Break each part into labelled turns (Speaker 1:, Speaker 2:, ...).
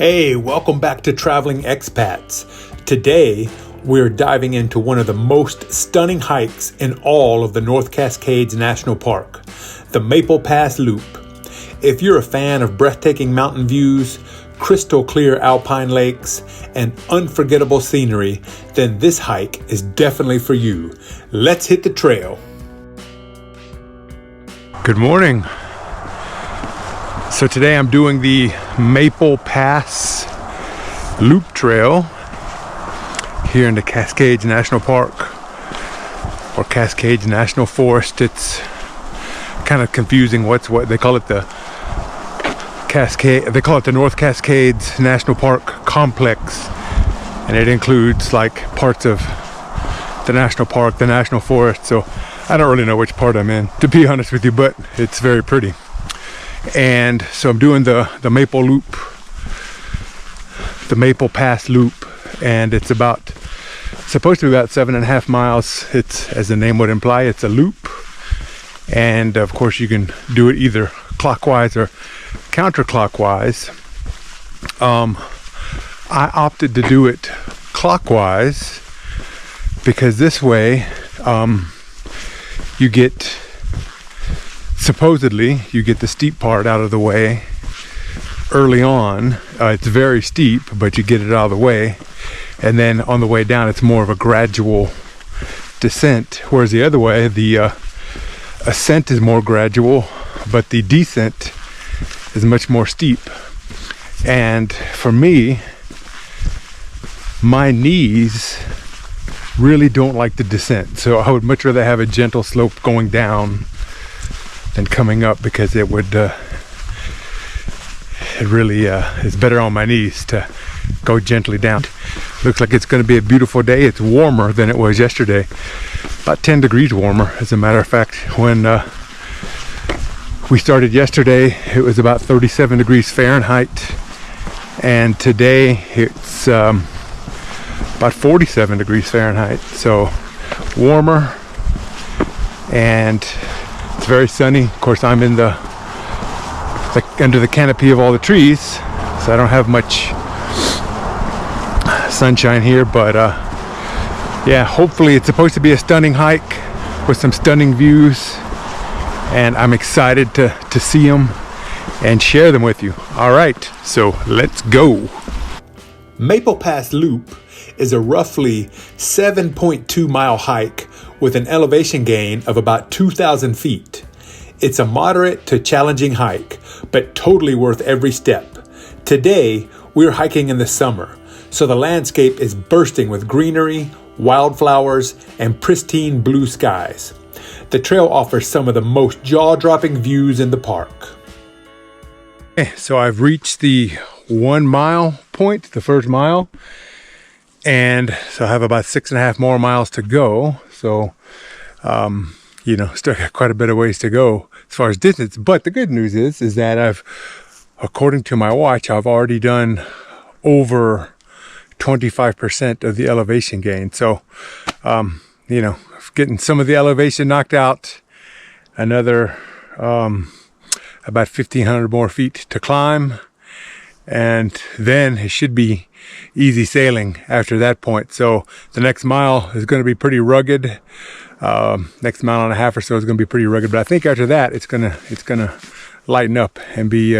Speaker 1: Hey, welcome back to Traveling Expats. Today, we're diving into one of the most stunning hikes in all of the North Cascades National Park, the Maple Pass Loop. If you're a fan of breathtaking mountain views, crystal clear alpine lakes, and unforgettable scenery, then this hike is definitely for you. Let's hit the trail. Good morning. So today I'm doing the Maple Pass Loop Trail here in the Cascades National Park or Cascades National Forest. It's kind of confusing what they call it, the North Cascades National Park complex, and it includes like parts of the national park, the national forest. So I don't really know which part I'm in, to be honest with you, but it's very pretty. And so I'm doing the Maple Loop, the Maple Pass Loop, and it's supposed to be about 7.5 miles. It's, as the name would imply, it's a loop, and of course you can do it either clockwise or counterclockwise. I opted to do it clockwise because this way supposedly you get the steep part out of the way early on. It's very steep, but you get it out of the way, and then on the way down it's more of a gradual descent, whereas the other way, the ascent is more gradual, but the descent is much more steep. And for me, my knees really don't like the descent, so I would much rather have a gentle slope going down than coming up, because it really is better on my knees to go gently down. Looks like it's going to be a beautiful day. It's warmer than it was yesterday, about 10 degrees warmer, as a matter of fact. When we started yesterday, it was about 37 degrees Fahrenheit, and today it's about 47 degrees Fahrenheit, so warmer, and it's very sunny. Of course, I'm in the under the canopy of all the trees, so I don't have much sunshine here, but yeah, hopefully it's supposed to be a stunning hike with some stunning views, and I'm excited to see them and share them with you. All right, so let's go. Maple Pass Loop is a roughly 7.2 mile hike with an elevation gain of about 2,000 feet. It's a moderate to challenging hike, but totally worth every step. Today, we're hiking in the summer, so the landscape is bursting with greenery, wildflowers, and pristine blue skies. The trail offers some of the most jaw-dropping views in the park. Okay, so I've reached the 1 mile point, the first mile, and so I have about 6.5 more miles to go. So, still got quite a bit of ways to go as far as distance. But the good news is that according to my watch, I've already done over 25% of the elevation gain. So, getting some of the elevation knocked out, another about 1,500 more feet to climb, and then it should be easy sailing after that point. So the next mile is going to be pretty rugged. Next mile and a half or so is going to be pretty rugged, but I think after that it's gonna lighten up and be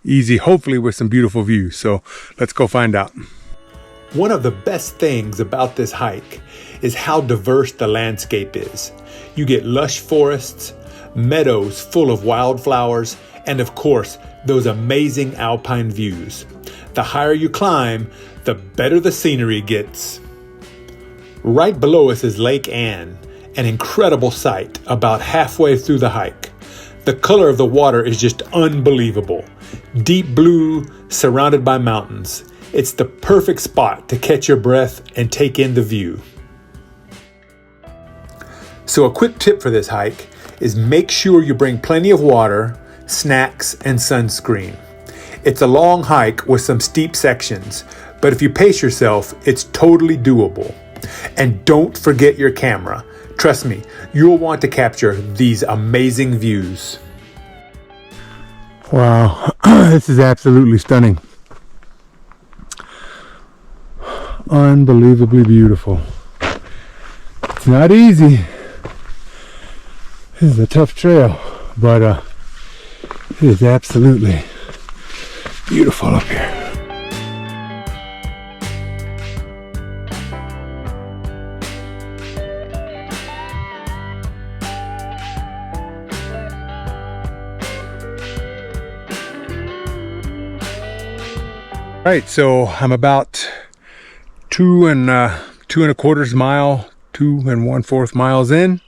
Speaker 1: easy, hopefully with some beautiful views. So let's go find out. One of the best things about this hike is how diverse the landscape is. You get lush forests, meadows full of wildflowers, and of course those amazing alpine views. The higher you climb, the better the scenery gets. Right below us is Lake Anne, an incredible sight about halfway through the hike. The color of the water is just unbelievable. Deep blue, surrounded by mountains. It's the perfect spot to catch your breath and take in the view. So a quick tip for this hike is make sure you bring plenty of water, snacks, and sunscreen. It's a long hike with some steep sections, but if you pace yourself, it's totally doable. And don't forget your camera. Trust me, you'll want to capture these amazing views. Wow, this is absolutely stunning. unbelievably beautiful. It's not easy. This is a tough trail, but it is absolutely beautiful up here. Right, so I'm about 2 1/4 mile, 2 1/4 miles in.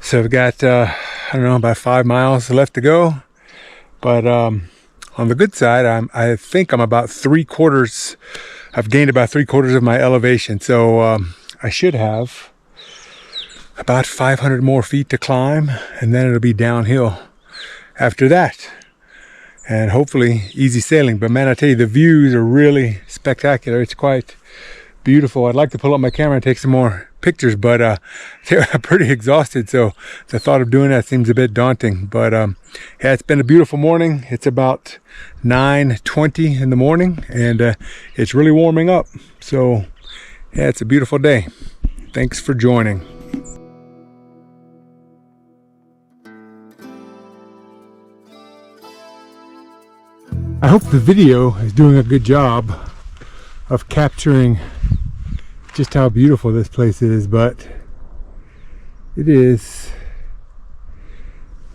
Speaker 1: So I've got, I don't know, about 5 miles left to go. But on the good side, I think I'm about 3/4. I've gained about 3/4 of my elevation. So I should have about 500 more feet to climb, and then it'll be downhill after that. And hopefully easy sailing. But man, I tell you, the views are really spectacular. It's quite beautiful. I'd like to pull up my camera and take some more pictures, but they're pretty exhausted. So the thought of doing that seems a bit daunting. But yeah, it's been a beautiful morning. It's about 9:20 in the morning, and it's really warming up. So yeah, it's a beautiful day. Thanks for joining. I hope the video is doing a good job of capturing just how beautiful this place is, but it is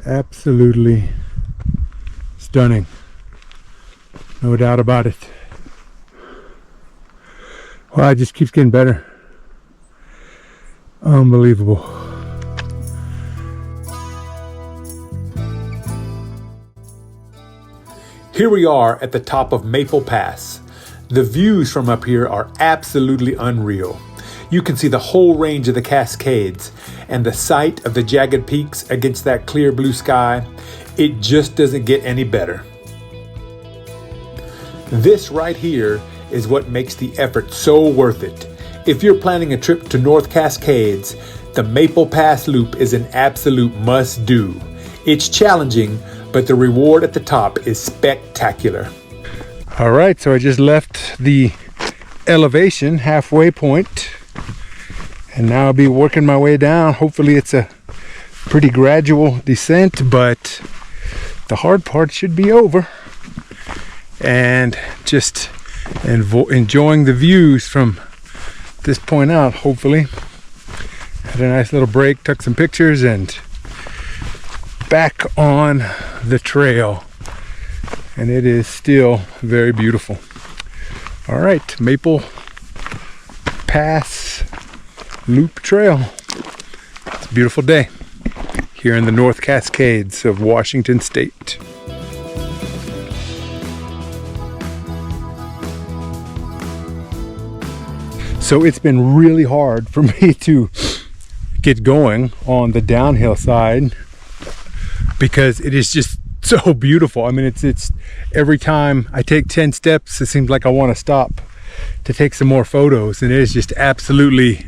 Speaker 1: absolutely stunning. No doubt about it. Wow, it just keeps getting better. Unbelievable. Here we are at the top of Maple Pass. The views from up here are absolutely unreal. You can see the whole range of the Cascades and the sight of the jagged peaks against that clear blue sky. It just doesn't get any better. This right here is what makes the effort so worth it. If you're planning a trip to North Cascades, the Maple Pass Loop is an absolute must-do. It's challenging, but the reward at the top is spectacular. All right, so I just left the elevation halfway point, and now I'll be working my way down. Hopefully it's a pretty gradual descent, but the hard part should be over. And just enjoying the views from this point out, hopefully. Had a nice little break, took some pictures, and back on the trail, and it is still very beautiful. All right, Maple Pass Loop Trail. It's a beautiful day here in the North Cascades of Washington State. So it's been really hard for me to get going on the downhill side, because it is just so beautiful. I mean, it's every time I take 10 steps, it seems like I want to stop to take some more photos, and it is just absolutely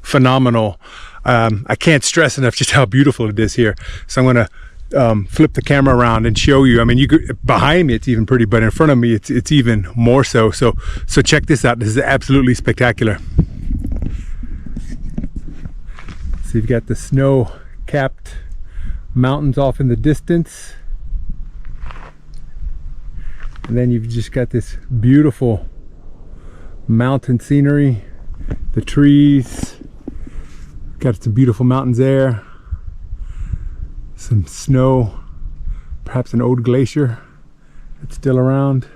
Speaker 1: phenomenal. I can't stress enough just how beautiful it is here. So I'm going to flip the camera around and show you. I mean, behind me it's even pretty, but in front of me it's even more so. So check this out. This is absolutely spectacular. So you've got the snow-capped mountains off in the distance, and then you've just got this beautiful mountain scenery, the trees, got some beautiful mountains there, some snow, perhaps an old glacier that's still around,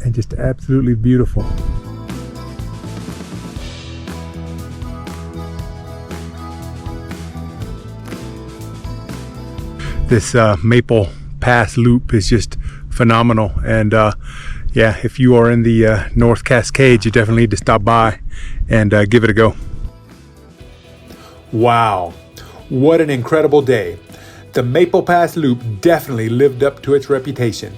Speaker 1: and just absolutely beautiful. This Maple Pass Loop is just phenomenal, and yeah, if you are in the North Cascades, you definitely need to stop by and give it a go. Wow, what an incredible day. The Maple Pass Loop definitely lived up to its reputation.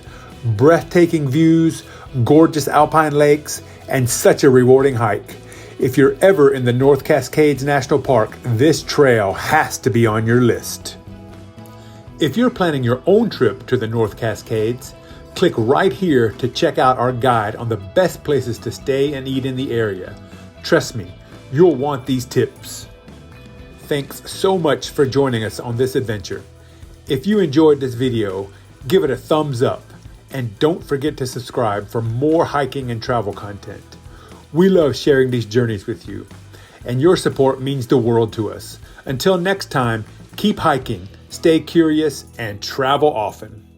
Speaker 1: Breathtaking views, gorgeous alpine lakes, and such a rewarding hike. If you're ever in the North Cascades National Park, this trail has to be on your list. If you're planning your own trip to the North Cascades, Click right here to check out our guide on the best places to stay and eat in the area. Trust me, you'll want these tips. Thanks so much for joining us on this adventure. If you enjoyed this video, give it a thumbs up and don't forget to subscribe for more hiking and travel content. We love sharing these journeys with you, and your support means the world to us. Until next time, keep hiking, stay curious, and travel often.